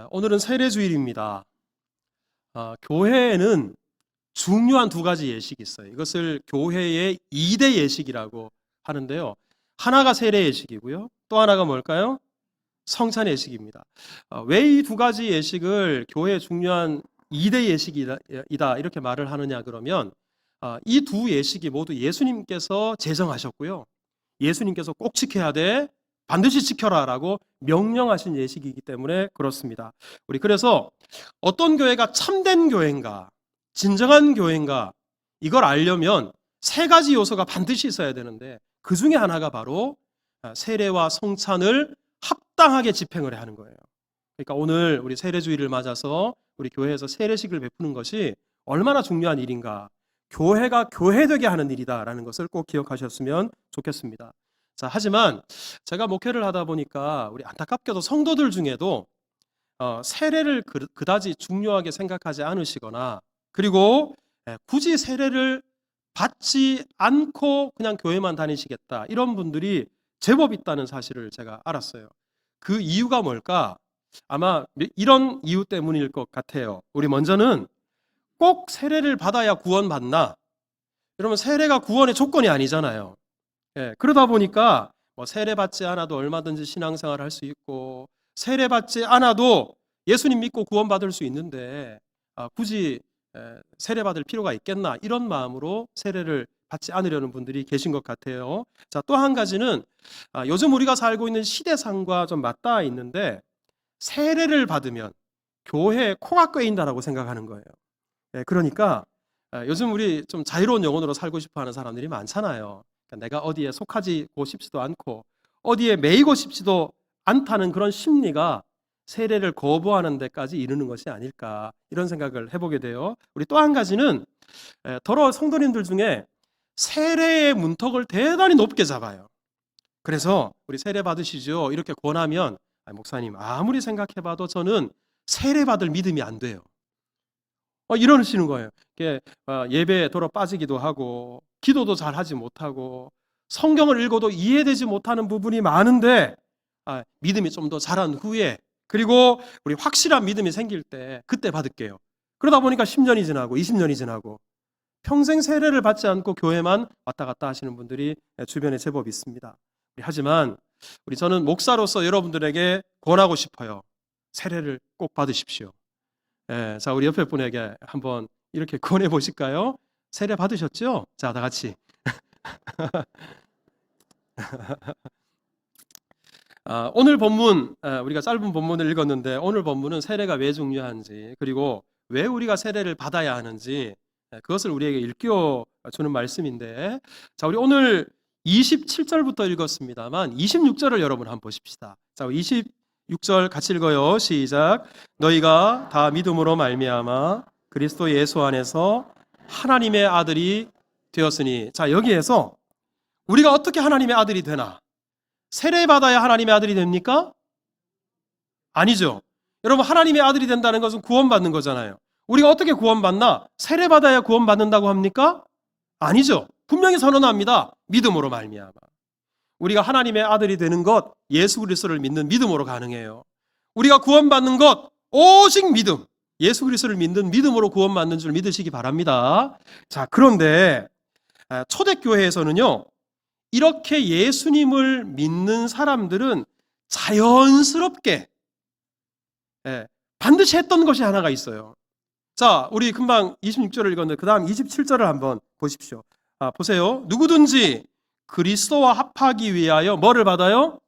오늘은 세례주일입니다. 교회에는 중요한 두 가지 예식이 있어요. 이것을 교회의 2대 예식이라고 하는데요. 하나가 세례 예식이고요. 또 하나가 뭘까요? 성찬 예식입니다. 왜 이 두 가지 예식을 교회의 중요한 2대 예식이다 이렇게 말을 하느냐 그러면 이 두 예식이 모두 예수님께서 제정하셨고요. 예수님께서 꼭 지켜야 돼. 반드시 지켜라 라고 명령하신 예식이기 때문에 그렇습니다. 우리 그래서 어떤 교회가 참된 교회인가, 진정한 교회인가 이걸 알려면 세 가지 요소가 반드시 있어야 되는데 그 중에 하나가 바로 세례와 성찬을 합당하게 집행을 해야 하는 거예요. 그러니까 오늘 우리 세례주일을 맞아서 우리 교회에서 세례식을 베푸는 것이 얼마나 중요한 일인가, 교회가 교회되게 하는 일이다라는 것을 꼭 기억하셨으면 좋겠습니다. 자, 하지만 제가 목회를 하다 보니까 우리 안타깝게도 성도들 중에도 세례를 그다지 중요하게 생각하지 않으시거나 그리고 굳이 세례를 받지 않고 그냥 교회만 다니시겠다 이런 분들이 제법 있다는 사실을 제가 알았어요. 그 이유가 뭘까? 아마 이런 이유 때문일 것 같아요. 우리 먼저는 꼭 세례를 받아야 구원받나? 여러분 세례가 구원의 조건이 아니잖아요. 그러다 보니까 세례 받지 않아도 얼마든지 신앙생활을 할 수 있고 세례 받지 않아도 예수님 믿고 구원받을 수 있는데 굳이 세례 받을 필요가 있겠나 이런 마음으로 세례를 받지 않으려는 분들이 계신 것 같아요. 자, 또 한 가지는 요즘 우리가 살고 있는 시대상과 좀 맞닿아 있는데 세례를 받으면 교회에 코가 꿰인다라고 생각하는 거예요. 그러니까 요즘 우리 좀 자유로운 영혼으로 살고 싶어하는 사람들이 많잖아요. 내가 어디에 속하지고 싶지도 않고 어디에 매이고 싶지도 않다는 그런 심리가 세례를 거부하는 데까지 이르는 것이 아닐까 이런 생각을 해보게 돼요. 우리 또 한 가지는 더러 성도님들 중에 세례의 문턱을 대단히 높게 잡아요. 그래서 우리 세례 받으시죠 이렇게 권하면 목사님 아무리 생각해봐도 저는 세례 받을 믿음이 안 돼요. 이러시는 거예요. 예배에 돌아 빠지기도 하고 기도도 잘 하지 못하고 성경을 읽어도 이해되지 못하는 부분이 많은데 믿음이 좀 더 자란 후에 그리고 우리 확실한 믿음이 생길 때 그때 받을게요. 그러다 보니까 10년이 지나고 20년이 지나고 평생 세례를 받지 않고 교회만 왔다 갔다 하시는 분들이 주변에 제법 있습니다. 하지만 저는 목사로서 여러분들에게 권하고 싶어요. 세례를 꼭 받으십시오. 자, 우리 옆에 분에게 한번 이렇게 권해 보실까요? 세례 받으셨죠? 자, 다 같이. 오늘 본문, 우리가 짧은 본문을 읽었는데 오늘 본문은 세례가 왜 중요한지 그리고 왜 우리가 세례를 받아야 하는지 그것을 우리에게 일깨워주는 말씀인데 자, 우리 오늘 27절부터 읽었습니다만 26절을 여러분 한번 보십시다. 자, 26절 같이 읽어요. 시작. 너희가 다 믿음으로 말미암아 그리스도 예수 안에서 하나님의 아들이 되었으니 자, 여기에서 우리가 어떻게 하나님의 아들이 되나? 세례받아야 하나님의 아들이 됩니까? 아니죠. 여러분 하나님의 아들이 된다는 것은 구원받는 거잖아요. 우리가 어떻게 구원받나? 세례받아야 구원받는다고 합니까? 아니죠. 분명히 선언합니다. 믿음으로 말미암아. 우리가 하나님의 아들이 되는 것 예수 그리스도를 믿는 믿음으로 가능해요. 우리가 구원받는 것 오직 믿음. 예수 그리스도를 믿는 믿음으로 구원받는 줄 믿으시기 바랍니다. 자, 그런데 초대교회에서는요. 이렇게 예수님을 믿는 사람들은 자연스럽게 반드시 했던 것이 하나가 있어요. 자, 우리 금방 26절을 읽었는데 그 다음 27절을 한번 보십시오. 보세요. 누구든지 그리스도와 합하기 위하여 뭐를 받아요?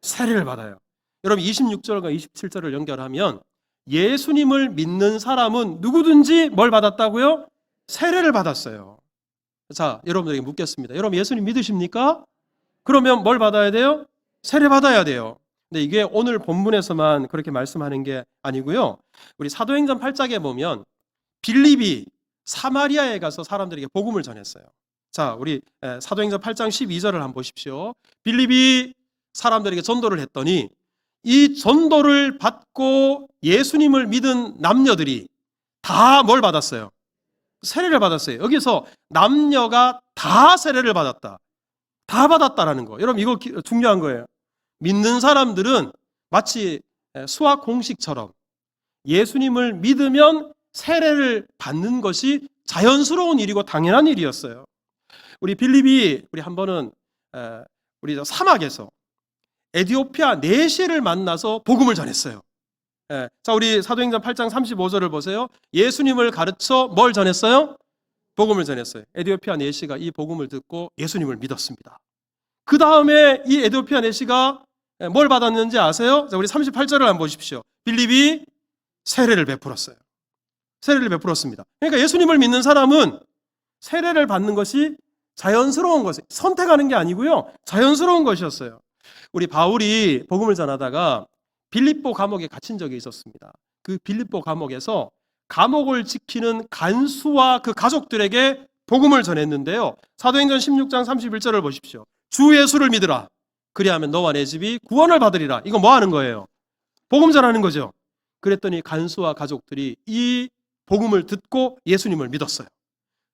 세례를 받아요. 여러분 26절과 27절을 연결하면 예수님을 믿는 사람은 누구든지 뭘 받았다고요? 세례를 받았어요. 자, 여러분들에게 묻겠습니다. 여러분 예수님 믿으십니까? 그러면 뭘 받아야 돼요? 세례 받아야 돼요. 근데 이게 오늘 본문에서만 그렇게 말씀하는 게 아니고요. 우리 사도행전 8장에 보면 빌립이 사마리아에 가서 사람들에게 복음을 전했어요. 자, 우리 사도행전 8장 12절을 한번 보십시오. 빌립이 사람들에게 전도를 했더니 이 전도를 받고 예수님을 믿은 남녀들이 다 뭘 받았어요? 세례를 받았어요. 여기서 남녀가 다 세례를 받았다. 다 받았다라는 거. 여러분 이거 중요한 거예요. 믿는 사람들은 마치 수학 공식처럼 예수님을 믿으면 세례를 받는 것이 자연스러운 일이고 당연한 일이었어요. 우리 빌립이 우리 한 번은 우리 사막에서 에티오피아 내시를 만나서 복음을 전했어요. 자, 우리 사도행전 8장 35절을 보세요. 예수님을 가르쳐 뭘 전했어요? 복음을 전했어요. 에티오피아 내시가 이 복음을 듣고 예수님을 믿었습니다. 그 다음에 이 에티오피아 내시가 뭘 받았는지 아세요? 자, 우리 38절을 한번 보십시오. 빌립이 세례를 베풀었어요. 세례를 베풀었습니다. 그러니까 예수님을 믿는 사람은 세례를 받는 것이 자연스러운 것이에요. 선택하는 게 아니고요. 자연스러운 것이었어요. 우리 바울이 복음을 전하다가 빌립보 감옥에 갇힌 적이 있었습니다. 그 빌립보 감옥에서 감옥을 지키는 간수와 그 가족들에게 복음을 전했는데요. 사도행전 16장 31절을 보십시오. 주 예수를 믿으라. 그리하면 너와 내 집이 구원을 받으리라. 이거 뭐 하는 거예요? 복음 전하는 거죠. 그랬더니 간수와 가족들이 이 복음을 듣고 예수님을 믿었어요.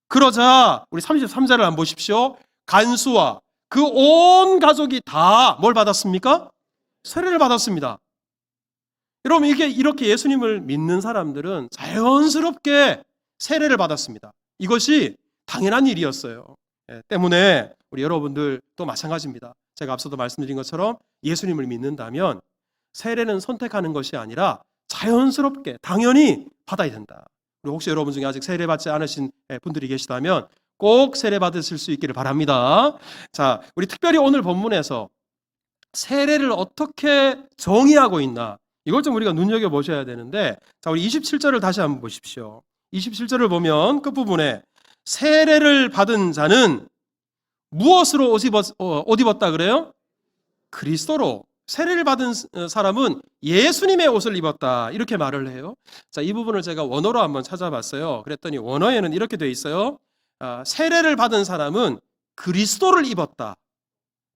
그러자 우리 33절을 한번 보십시오. 간수와 그 온 가족이 다 뭘 받았습니까? 세례를 받았습니다. 여러분, 이렇게 예수님을 믿는 사람들은 자연스럽게 세례를 받았습니다. 이것이 당연한 일이었어요. 때문에 우리 여러분들도 마찬가지입니다. 제가 앞서도 말씀드린 것처럼 예수님을 믿는다면 세례는 선택하는 것이 아니라 자연스럽게 당연히 받아야 된다. 그리고 혹시 여러분 중에 아직 세례 받지 않으신 분들이 계시다면 꼭 세례 받으실 수 있기를 바랍니다. 자, 우리 특별히 오늘 본문에서 세례를 어떻게 정의하고 있나, 이걸 좀 우리가 눈여겨보셔야 되는데, 자, 우리 27절을 다시 한번 보십시오. 27절을 보면 끝부분에 세례를 받은 자는 무엇으로 옷 입었다 그래요? 그리스도로. 세례를 받은 사람은 예수님의 옷을 입었다, 이렇게 말을 해요. 자, 이 부분을 제가 원어로 한번 찾아봤어요. 그랬더니 원어에는 이렇게 돼 있어요. 세례를 받은 사람은 그리스도를 입었다.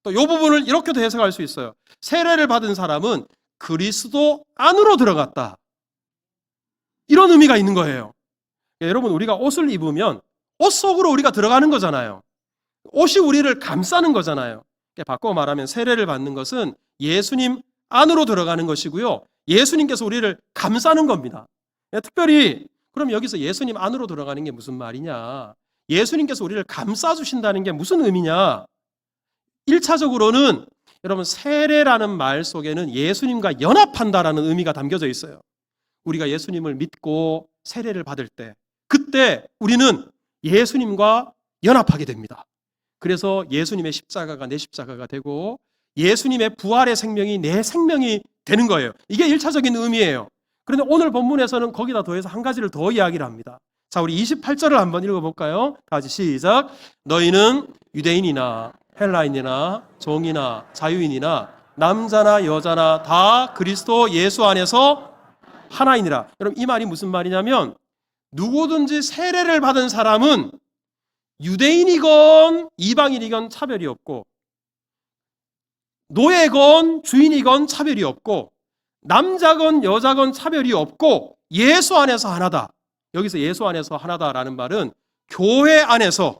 또 이 부분을 이렇게도 해석할 수 있어요. 세례를 받은 사람은 그리스도 안으로 들어갔다. 이런 의미가 있는 거예요. 여러분, 우리가 옷을 입으면 옷 속으로 우리가 들어가는 거잖아요. 옷이 우리를 감싸는 거잖아요. 바꿔 말하면 세례를 받는 것은 예수님 안으로 들어가는 것이고요. 예수님께서 우리를 감싸는 겁니다. 특별히 그럼 여기서 예수님 안으로 들어가는 게 무슨 말이냐? 예수님께서 우리를 감싸주신다는 게 무슨 의미냐? 1차적으로는 여러분, 세례라는 말 속에는 예수님과 연합한다라는 의미가 담겨져 있어요. 우리가 예수님을 믿고 세례를 받을 때, 그때 우리는 예수님과 연합하게 됩니다. 그래서 예수님의 십자가가 내 십자가가 되고 예수님의 부활의 생명이 내 생명이 되는 거예요. 이게 1차적인 의미예요. 그런데 오늘 본문에서는 거기다 더해서 한 가지를 더 이야기를 합니다. 자, 우리 28절을 한번 읽어볼까요? 다 같이 시작. 너희는 유대인이나 헬라인이나 종이나 자유인이나 남자나 여자나 다 그리스도 예수 안에서 하나이니라. 여러분, 이 말이 무슨 말이냐면 누구든지 세례를 받은 사람은 유대인이건 이방인이건 차별이 없고, 노예건 주인이건 차별이 없고, 남자건 여자건 차별이 없고 예수 안에서 하나다. 여기서 예수 안에서 하나다라는 말은 교회 안에서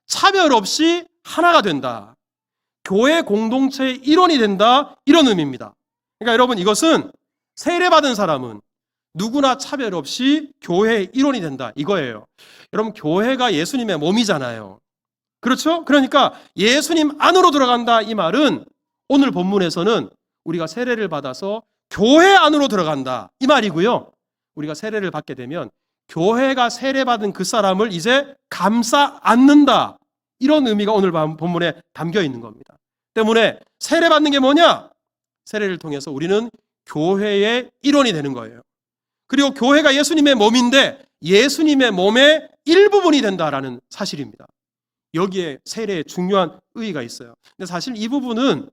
차별 없이 하나가 된다. 교회 공동체의 일원이 된다. 이런 의미입니다. 그러니까 여러분, 이것은 세례받은 사람은 누구나 차별 없이 교회의 일원이 된다, 이거예요. 여러분, 교회가 예수님의 몸이잖아요. 그렇죠? 그러니까 예수님 안으로 들어간다, 이 말은 오늘 본문에서는 우리가 세례를 받아서 교회 안으로 들어간다, 이 말이고요. 우리가 세례를 받게 되면 교회가 세례받은 그 사람을 이제 감싸 안는다, 이런 의미가 오늘 본문에 담겨 있는 겁니다. 때문에 세례받는 게 뭐냐? 세례를 통해서 우리는 교회의 일원이 되는 거예요. 그리고 교회가 예수님의 몸인데 예수님의 몸의 일부분이 된다라는 사실입니다. 여기에 세례의 중요한 의의가 있어요. 근데 사실 이 부분은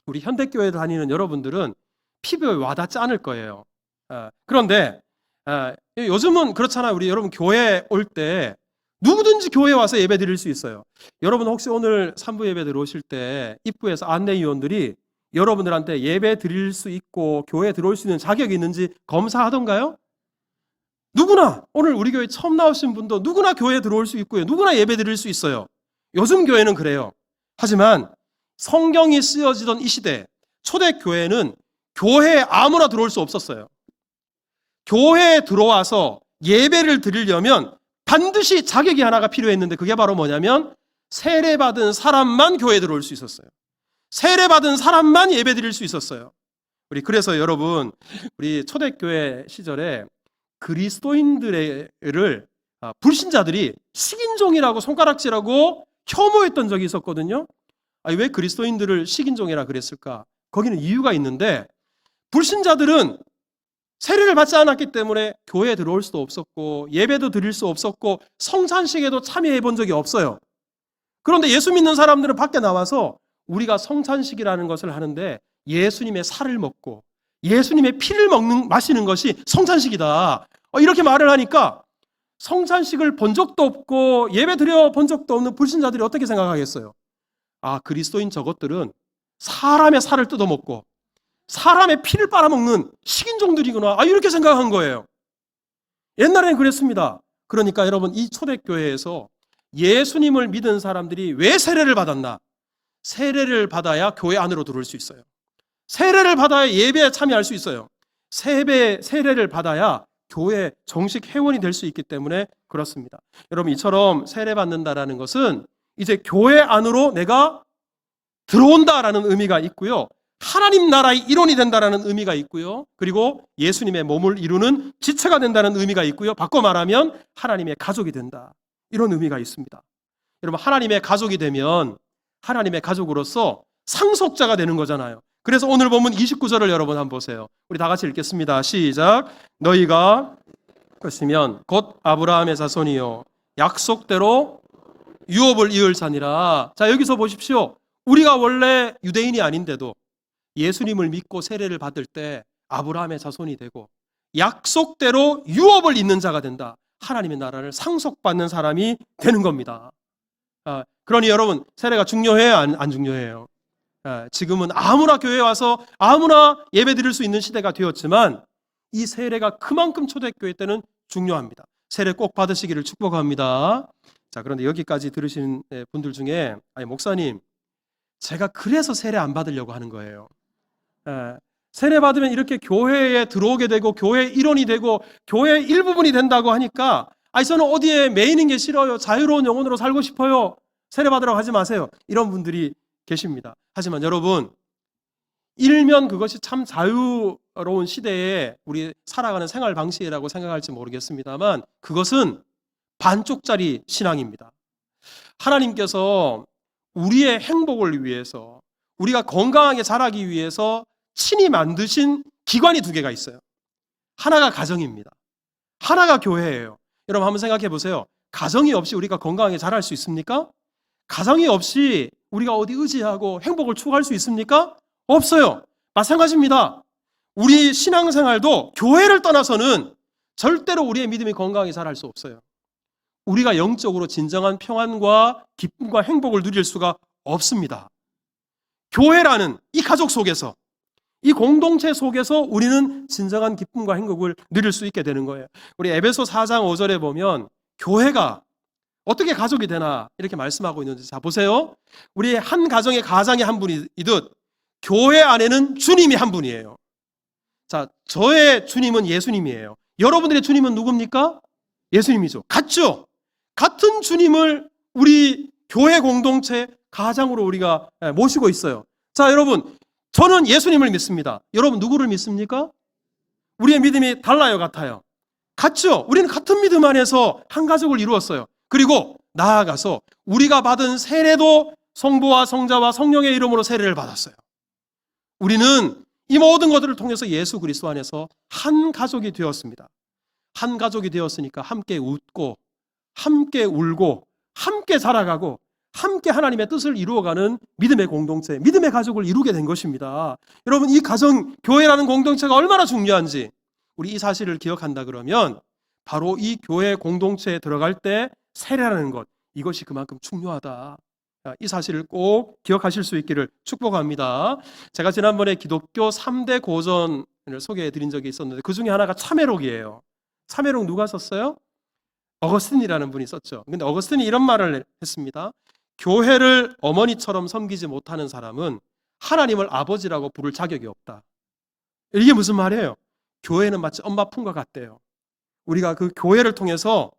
우리 현대교회 다니는 여러분들은 피부에 와닿지 않을 거예요. 그런데 요즘은 그렇잖아요. 우리 여러분 교회 올 때 누구든지 교회에 와서 예배 드릴 수 있어요. 여러분 혹시 오늘 3부 예배 들어오실 때 입구에서 안내위원들이 여러분들한테 예배 드릴 수 있고 교회에 들어올 수 있는 자격이 있는지 검사하던가요? 누구나, 오늘 우리 교회 처음 나오신 분도 누구나 교회에 들어올 수 있고요. 누구나 예배 드릴 수 있어요. 요즘 교회는 그래요. 하지만 성경이 쓰여지던 이 시대, 초대교회는 교회에 아무나 들어올 수 없었어요. 교회에 들어와서 예배를 드리려면 반드시 자격이 하나가 필요했는데 그게 바로 뭐냐면 세례받은 사람만 교회에 들어올 수 있었어요. 세례받은 사람만 예배 드릴 수 있었어요. 그래서 여러분, 우리 초대교회 시절에 그리스도인들을 불신자들이 식인종이라고 손가락질하고 혐오했던 적이 있었거든요. 왜 그리스도인들을 식인종이라 그랬을까? 거기는 이유가 있는데, 불신자들은 세례를 받지 않았기 때문에 교회에 들어올 수도 없었고 예배도 드릴 수 없었고 성찬식에도 참여해 본 적이 없어요. 그런데 예수 믿는 사람들은 밖에 나와서 우리가 성찬식이라는 것을 하는데 예수님의 살을 먹고 예수님의 피를 마시는 것이 성찬식이다, 이렇게 말을 하니까 성찬식을 본 적도 없고 예배 드려 본 적도 없는 불신자들이 어떻게 생각하겠어요? 그리스도인 저것들은 사람의 살을 뜯어먹고 사람의 피를 빨아먹는 식인종들이구나, 이렇게 생각한 거예요. 옛날에는 그랬습니다. 그러니까 여러분, 이 초대교회에서 예수님을 믿은 사람들이 왜 세례를 받았나? 세례를 받아야 교회 안으로 들어올 수 있어요. 세례를 받아야 예배에 참여할 수 있어요. 세례를 받아야 교회 정식 회원이 될 수 있기 때문에 그렇습니다. 여러분, 이처럼 세례 받는다라는 것은 이제 교회 안으로 내가 들어온다라는 의미가 있고요, 하나님 나라의 일원이 된다라는 의미가 있고요, 그리고 예수님의 몸을 이루는 지체가 된다는 의미가 있고요, 바꿔 말하면 하나님의 가족이 된다, 이런 의미가 있습니다. 여러분, 하나님의 가족이 되면 하나님의 가족으로서 상속자가 되는 거잖아요. 그래서 오늘 본문 29절을 여러분 한번 보세요. 우리 다 같이 읽겠습니다. 시작. 너희가 것이면 곧 아브라함의 자손이요 약속대로 유업을 이을 자니라. 자, 여기서 보십시오. 우리가 원래 유대인이 아닌데도 예수님을 믿고 세례를 받을 때 아브라함의 자손이 되고 약속대로 유업을 잇는 자가 된다. 하나님의 나라를 상속받는 사람이 되는 겁니다. 그러니 여러분, 세례가 중요해요? 안 중요해요? 지금은 아무나 교회에 와서 아무나 예배 드릴 수 있는 시대가 되었지만 이 세례가 그만큼 초대교회 때는 중요합니다. 세례 꼭 받으시기를 축복합니다. 자, 그런데 여기까지 들으신 분들 중에 목사님, 제가 그래서 세례 안 받으려고 하는 거예요. 세례 받으면 이렇게 교회에 들어오게 되고 교회 일원이 되고 교회 일부분이 된다고 하니까 저는 어디에 매이는 게 싫어요, 자유로운 영혼으로 살고 싶어요, 세례 받으라고 하지 마세요, 이런 분들이 계십니다. 하지만 여러분, 일면 그것이 참 자유로운 시대에 우리 살아가는 생활 방식이라고 생각할지 모르겠습니다만 그것은 반쪽짜리 신앙입니다. 하나님께서 우리의 행복을 위해서, 우리가 건강하게 자라기 위해서 친히 만드신 기관이 두 개가 있어요. 하나가 가정입니다. 하나가 교회예요. 여러분, 한번 생각해 보세요. 가정이 없이 우리가 건강하게 자랄 수 있습니까? 가정이 없이 우리가 어디 의지하고 행복을 추구할 수 있습니까? 없어요. 마찬가지입니다. 우리 신앙생활도 교회를 떠나서는 절대로 우리의 믿음이 건강하게 자랄 수 없어요. 우리가 영적으로 진정한 평안과 기쁨과 행복을 누릴 수가 없습니다. 교회라는 이 가족 속에서, 이 공동체 속에서 우리는 진정한 기쁨과 행복을 누릴 수 있게 되는 거예요. 우리 에베소 4장 5절에 보면 교회가 어떻게 가족이 되나 이렇게 말씀하고 있는데, 자 보세요. 우리 한 가정의 가장이 한 분이듯 교회 안에는 주님이 한 분이에요. 자, 저의 주님은 예수님이에요. 여러분들의 주님은 누굽니까? 예수님이죠. 같죠? 같은 주님을 우리 교회 공동체 가장으로 우리가 모시고 있어요. 자, 여러분, 저는 예수님을 믿습니다. 여러분 누구를 믿습니까? 우리의 믿음이 달라요, 같아요? 같죠? 우리는 같은 믿음 안에서 한 가족을 이루었어요. 그리고 나아가서 우리가 받은 세례도 성부와 성자와 성령의 이름으로 세례를 받았어요. 우리는 이 모든 것들을 통해서 예수 그리스도 안에서 한 가족이 되었습니다. 한 가족이 되었으니까 함께 웃고 함께 울고 함께 자라가고 함께 하나님의 뜻을 이루어가는 믿음의 공동체, 믿음의 가족을 이루게 된 것입니다. 여러분, 이 가정, 교회라는 공동체가 얼마나 중요한지 우리 이 사실을 기억한다 그러면 바로 이 교회 공동체에 들어갈 때 세례라는 것, 이것이 그만큼 중요하다. 이 사실을 꼭 기억하실 수 있기를 축복합니다. 제가 지난번에 기독교 3대 고전을 소개해 드린 적이 있었는데 그 중에 하나가 참회록이에요. 참회록 누가 썼어요? 어거스틴이라는 분이 썼죠. 근데 어거스틴이 이런 말을 했습니다. 교회를 어머니처럼 섬기지 못하는 사람은 하나님을 아버지라고 부를 자격이 없다. 이게 무슨 말이에요? 교회는 마치 엄마 품과 같대요. 우리가 그 교회를 통해서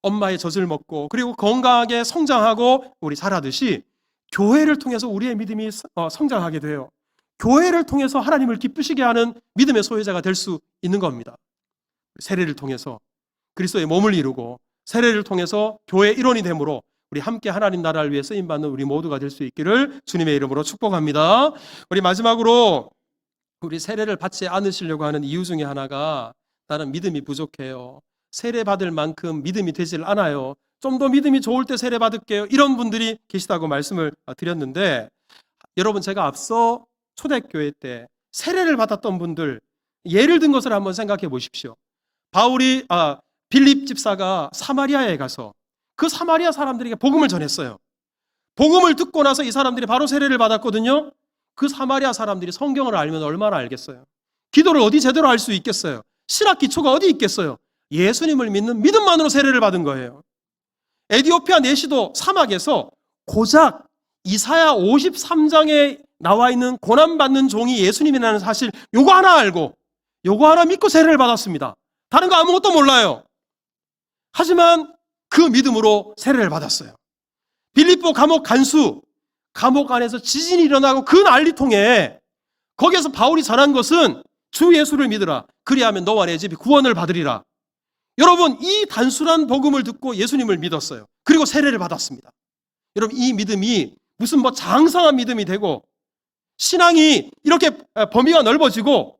엄마의 젖을 먹고 그리고 건강하게 성장하고 우리 자라듯이 교회를 통해서 우리의 믿음이 성장하게 돼요. 교회를 통해서 하나님을 기쁘시게 하는 믿음의 소유자가 될 수 있는 겁니다. 세례를 통해서 그리스도의 몸을 이루고 세례를 통해서 교회의 일원이 되므로 우리 함께 하나님 나라를 위해 쓰임받는 우리 모두가 될 수 있기를 주님의 이름으로 축복합니다. 우리 마지막으로 우리 세례를 받지 않으시려고 하는 이유 중에 하나가 나는 믿음이 부족해요. 세례 받을 만큼 믿음이 되질 않아요. 좀 더 믿음이 좋을 때 세례 받을게요. 이런 분들이 계시다고 말씀을 드렸는데 여러분 제가 앞서 초대교회 때 세례를 받았던 분들 예를 든 것을 한번 생각해 보십시오. 바울이 빌립 집사가 사마리아에 가서 그 사마리아 사람들에게 복음을 전했어요. 복음을 듣고 나서 이 사람들이 바로 세례를 받았거든요. 그 사마리아 사람들이 성경을 알면 얼마나 알겠어요. 기도를 어디 제대로 할 수 있겠어요. 신학 기초가 어디 있겠어요. 예수님을 믿는 믿음만으로 세례를 받은 거예요. 에티오피아 내시도 사막에서 고작 이사야 53장에 나와 있는 고난받는 종이 예수님이라는 사실 요거 하나 알고 요거 하나 믿고 세례를 받았습니다. 다른 거 아무것도 몰라요. 하지만 그 믿음으로 세례를 받았어요. 빌립보 감옥 간수, 감옥 안에서 지진이 일어나고 그 난리통에 거기에서 바울이 전한 것은 주 예수를 믿으라. 그리하면 너와 내 집이 구원을 받으리라. 여러분 이 단순한 복음을 듣고 예수님을 믿었어요. 그리고 세례를 받았습니다. 여러분 이 믿음이 무슨 장성한 믿음이 되고 신앙이 이렇게 범위가 넓어지고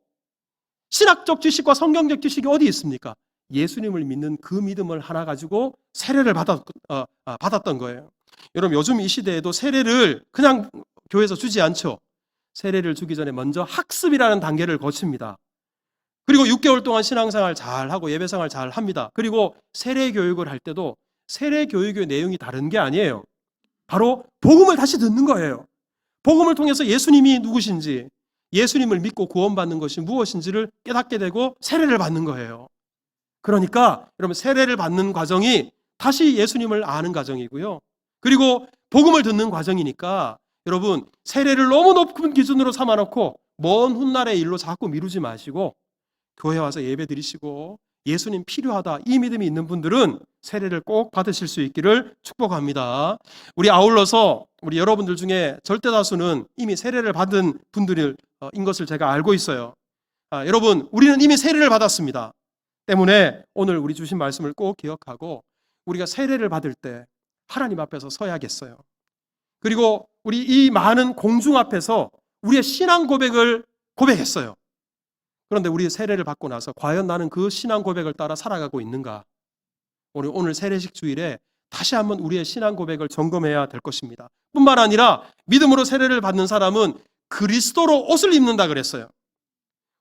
신학적 지식과 성경적 지식이 어디 있습니까? 예수님을 믿는 그 믿음을 하나 가지고 세례를 받았던 거예요. 여러분 요즘 이 시대에도 세례를 그냥 교회에서 주지 않죠. 세례를 주기 전에 먼저 학습이라는 단계를 거칩니다. 그리고 6개월 동안 신앙생활 잘하고 예배생활 잘합니다. 그리고 세례 교육을 할 때도 세례 교육의 내용이 다른 게 아니에요. 바로 복음을 다시 듣는 거예요. 복음을 통해서 예수님이 누구신지, 예수님을 믿고 구원받는 것이 무엇인지를 깨닫게 되고 세례를 받는 거예요. 그러니까 여러분 세례를 받는 과정이 다시 예수님을 아는 과정이고요. 그리고 복음을 듣는 과정이니까 여러분 세례를 너무 높은 기준으로 삼아놓고 먼 훗날의 일로 자꾸 미루지 마시고 교회 와서 예배 드리시고 예수님 필요하다 이 믿음이 있는 분들은 세례를 꼭 받으실 수 있기를 축복합니다. 우리 아울러서 우리 여러분들 중에 절대 다수는 이미 세례를 받은 분들인 것을 제가 알고 있어요. 여러분 우리는 이미 세례를 받았습니다. 때문에 오늘 우리 주신 말씀을 꼭 기억하고 우리가 세례를 받을 때 하나님 앞에서 서야겠어요. 그리고 우리 이 많은 공중 앞에서 우리의 신앙 고백을 고백했어요. 그런데 우리 세례를 받고 나서 과연 나는 그 신앙 고백을 따라 살아가고 있는가? 오늘 세례식 주일에 다시 한번 우리의 신앙 고백을 점검해야 될 것입니다. 뿐만 아니라 믿음으로 세례를 받는 사람은 그리스도로 옷을 입는다 그랬어요.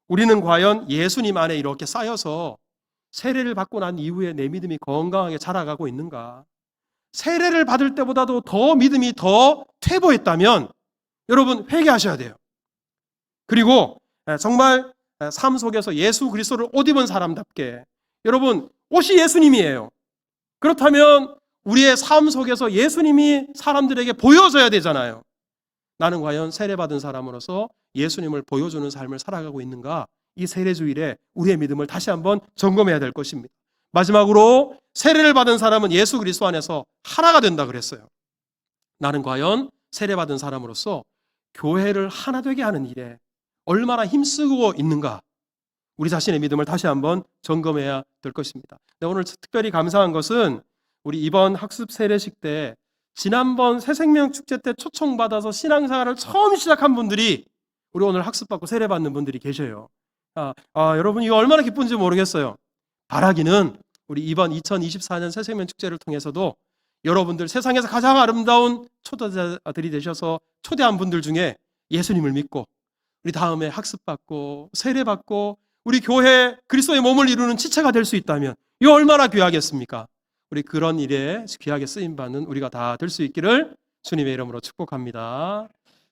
우리는 과연 예수님 안에 이렇게 쌓여서 세례를 받고 난 이후에 내 믿음이 건강하게 자라가고 있는가? 세례를 받을 때보다도 더 믿음이 더 퇴보했다면 여러분 회개하셔야 돼요. 그리고 정말 삶 속에서 예수 그리스도를 옷 입은 사람답게 여러분 옷이 예수님이에요. 그렇다면 우리의 삶 속에서 예수님이 사람들에게 보여져야 되잖아요. 나는 과연 세례받은 사람으로서 예수님을 보여주는 삶을 살아가고 있는가? 이 세례주일에 우리의 믿음을 다시 한번 점검해야 될 것입니다. 마지막으로 세례를 받은 사람은 예수 그리스도 안에서 하나가 된다 그랬어요. 나는 과연 세례받은 사람으로서 교회를 하나 되게 하는 일에 얼마나 힘쓰고 있는가? 우리 자신의 믿음을 다시 한번 점검해야 될 것입니다. 오늘 특별히 감사한 것은 우리 이번 학습 세례식 때 지난번 새생명 축제 때 초청받아서 신앙생활을 처음 시작한 분들이 우리 오늘 학습받고 세례받는 분들이 계셔요. 여러분 이거 얼마나 기쁜지 모르겠어요. 바라기는 우리 이번 2024년 새생명 축제를 통해서도 여러분들 세상에서 가장 아름다운 초대자들이 되셔서 초대한 분들 중에 예수님을 믿고 우리 다음에 학습받고 세례받고 우리 교회 그리스도의 몸을 이루는 지체가 될 수 있다면 이거 얼마나 귀하겠습니까? 우리 그런 일에 귀하게 쓰임받는 우리가 다 될 수 있기를 주님의 이름으로 축복합니다.